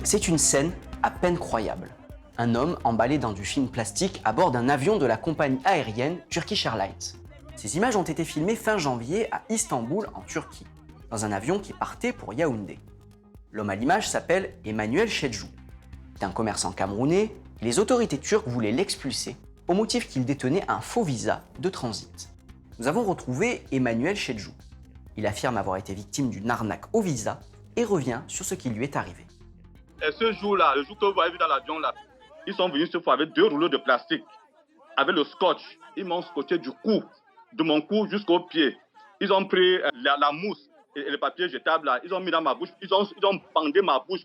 C'est une scène à peine croyable. Un homme emballé dans du film plastique à bord d'un avion de la compagnie aérienne Turkish Airlines. Ces images ont été filmées fin janvier à Istanbul en Turquie, dans un avion qui partait pour Yaoundé. L'homme à l'image s'appelle Emmanuel Chedjou. C'est un commerçant camerounais et les autorités turques voulaient l'expulser au motif qu'il détenait un faux visa de transit. Nous avons retrouvé Emmanuel Chedjou. Il affirme avoir été victime d'une arnaque au visa et revient sur ce qui lui est arrivé. Et ce jour-là, le jour que vous avez vu dans l'avion là, ils sont venus cette fois avec 2 rouleaux de plastique, avec le scotch. Ils m'ont scotché du cou, de mon cou jusqu'au pied. Ils ont pris la mousse et le papier jetable là, ils ont mis dans ma bouche, ils ont bandé ma bouche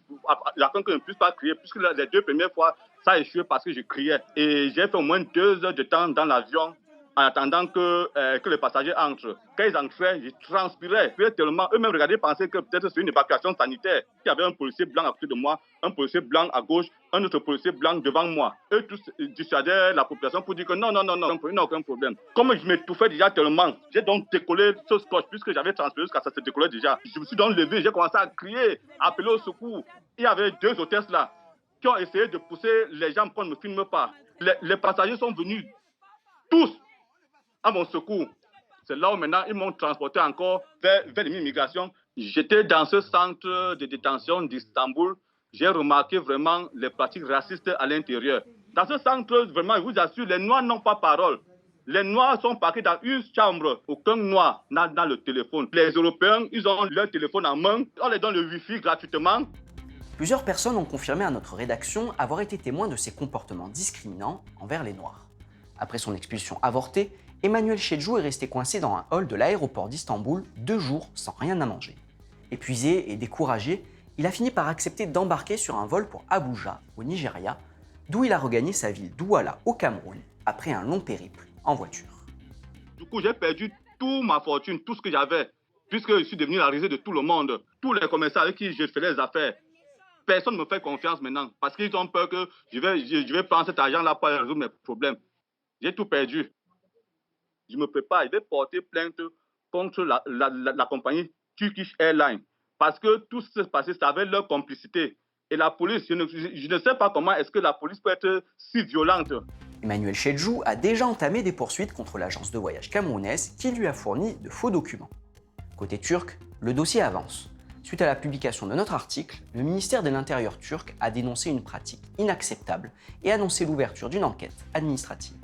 afin que je ne puisse pas crier, puisque les 2 premières fois, ça a échoué parce que je criais. Et j'ai fait au moins 2 heures de temps dans l'avion en attendant que les passagers entrent. Quand ils entraient, je transpirais. Puis tellement, eux-mêmes regardaient, pensaient que peut-être c'est une évacuation sanitaire. Il y avait un policier blanc à côté de moi, un policier blanc à gauche, un autre policier blanc devant moi. Eux tous dissuadaient la population pour dire que non, il n'y a aucun problème. Comme je m'étouffais déjà tellement, j'ai donc décollé ce scotch, puisque j'avais transpiré jusqu'à ça se décollait déjà. Je me suis donc levé, j'ai commencé à crier, à appeler au secours. Il y avait 2 hôtesses là qui ont essayé de pousser les gens pour qu'on ne me filme pas. Les passagers sont venus, tous, à mon secours. C'est là où maintenant ils m'ont transporté encore vers l'immigration. J'étais dans ce centre de détention d'Istanbul. J'ai remarqué vraiment les pratiques racistes à l'intérieur. Dans ce centre, vraiment, je vous assure, les Noirs n'ont pas parole. Les Noirs sont parqués dans une chambre. Aucun Noir n'a dans le téléphone. Les Européens, ils ont leur téléphone en main. On les donne le Wi-Fi gratuitement. Plusieurs personnes ont confirmé à notre rédaction avoir été témoins de ces comportements discriminants envers les Noirs. Après son expulsion avortée, Emmanuel Chedjou est resté coincé dans un hall de l'aéroport d'Istanbul 2 jours sans rien à manger. Épuisé et découragé, il a fini par accepter d'embarquer sur un vol pour Abuja, au Nigeria, d'où il a regagné sa ville Douala, au Cameroun, après un long périple en voiture. Du coup, j'ai perdu toute ma fortune, tout ce que j'avais, puisque je suis devenu la risée de tout le monde. Tous les commerçants avec qui je fais les affaires, personne ne me fait confiance maintenant, parce qu'ils ont peur que je vais prendre cet argent-là pour résoudre mes problèmes. J'ai tout perdu. Je me prépare, je vais porter plainte contre la compagnie Turkish Airlines. Parce que tout ce qui s'est passé, c'est avec leur complicité. Et la police, je ne sais pas comment est-ce que la police peut être si violente. Emmanuel Chedjou a déjà entamé des poursuites contre l'agence de voyage camerounaise qui lui a fourni de faux documents. Côté turc, le dossier avance. Suite à la publication de notre article, le ministère de l'Intérieur turc a dénoncé une pratique inacceptable et annoncé l'ouverture d'une enquête administrative.